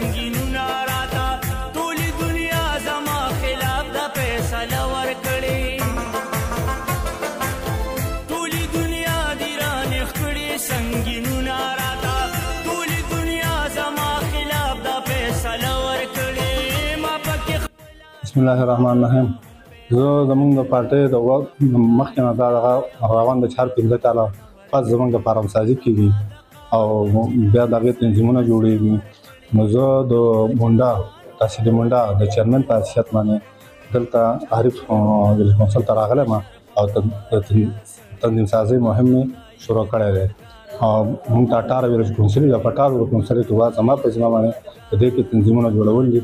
سنگینونه راته ټولې دنیا زما خلاف د فیصله ورکړې ټولې دنیا دې رانیغ کړې سنگینونه راته ټولې دنیا زما خلاف د فیصله ورکړې ما پکې بسم الله الرحمن الرحیم زه زمونږ د پارټۍ د مخکې نه دا دغه روان د 4-5 کاله پس زمونږ د فارمسازي کېږي او بیا د هغې تنظیمونه جوړېږي نو زه د مونډا تحصیلي مونډا د چیرمن په حیثیت باندې دلته عارف ویلج کونسل ته راغلی یم او تنظیم سازۍ مهم مې شروع کړی دی او موږ ته 18 ویلج کونسلي ده په 18 ویلج کونسلي کې بعد زما په ذمه باندې په دې کې تنظیمونه جوړول دي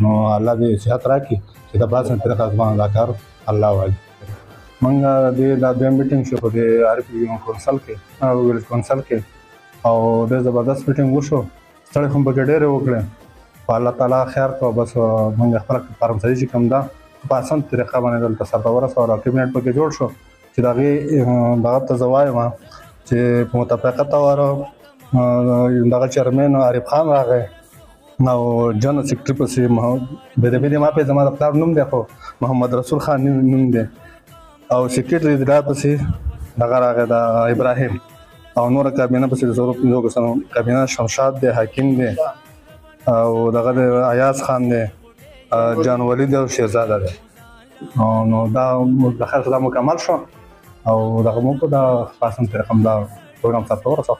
نو الله دې صحت راکړي چې د بعض طریقه زما دا کار الله وایي موږ دا دویم میټینګ شو په دې عارف کونسل کې ویلج کونسل کې او ډېر زبردست میټینګ وشو ستړی خو پکې ډېرې وکړې په الله تعالی خیر کړو بس موږ خپله فارمسازي چې کوم ده په اسان طریقه باندې دلته سرته ورسوه او کابینټ پکې جوړ شو چې د هغې دغه ته زه وایم چې په متفقه طور دغه چیرمین عارف خان راغی او جنرال سیکرټري پسې بېدې ما پې زما د پلار نوم دی خو محمد رسول خان نوم دی او سیکرټري اداره پسې دغه راغی د ابراهیم او نوره کابینه پسې د 150 کسانو کابینه شمشاد دی حکیم دی او دغه د ایاز خان دی جان ولید او شهزاده دی نو دا د خیر دا مکمل شو او دغه مو په د خاصم طریقه هم دا پروګرام سره ورسو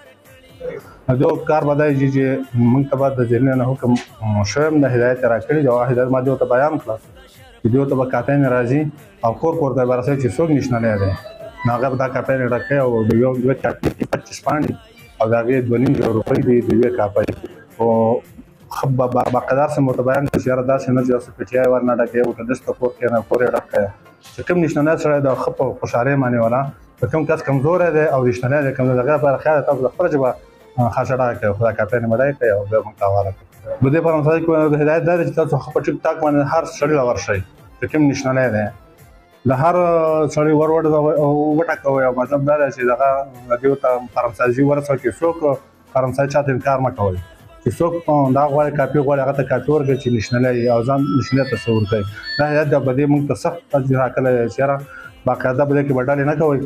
جو کار بدای چې موږ ته بعد د ځینې نه حکم شوم د هدایت راکړي او هدایت ما دیو ته بیان کړ چې دیو ته به کاپین راځي او کور ته ورسې چې څوک نشنه لري هغه دا کاپین راکړي او د یو چاپی 25 پاڼې او دا غي 2.5 روپۍ دی د یو کاپای او خبر باقدار سم متباین چې را داسې نه جوړ سکتي ورنه ډکه او د دست پور کې نه پورې ډکه چې کوم نشنه سره د خپ خوشاله معنی ولا کوم کس کمزور دی او نشنه دی کوم دغه پر خیال تاسو خپل جواب خاصه راکړه خو دا کاپین مړای کوي او به موږ تاواله په دې فرانسوي کې د هدایت دا چې تاسو خپل ټیک ټاک باندې هر سړی ورشي چې کوم نشنه دی د هر سړی ورور او وټکوي او مطلب دا چې دغه دیو ته فرانسوي ورسره کې څوک فرانسوي چاته انکار نه کوي چې څوک دا غواړي کاپي غواړي هغه ته کاپي ورکړي چې نشنه او ځان نشنه تصور کوي دا هدایت د بده موږ ته سخت اجرا کړی چې باقاعده بده کې بدل نه کوي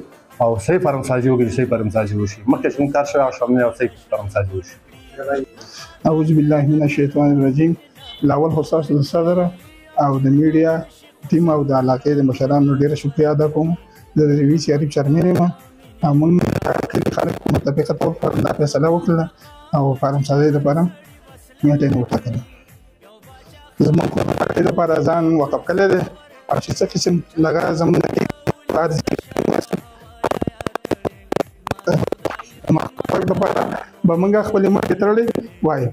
او صحیح فرمسازي وکړي صحیح فرمسازي وشي مخکې څنګه کار شوی او شامل او صحیح فرمسازي وشي اعوذ بالله من الشیطان الرجیم لاول خصوص صدر او د میډیا ټیم او د علاقې د مشرانو ډیره شکریا ادا کوم د وی سی عارف چرمن ما موږ خلک متفقه طور پر د فیصله وکړه او فرمسازي لپاره میټینګ وکړه زموږ په لپاره ځان وقف کړل او چې څه قسم لګا زموږ ما خپل لپاره به موږ خپل مخ ته تړلې وایو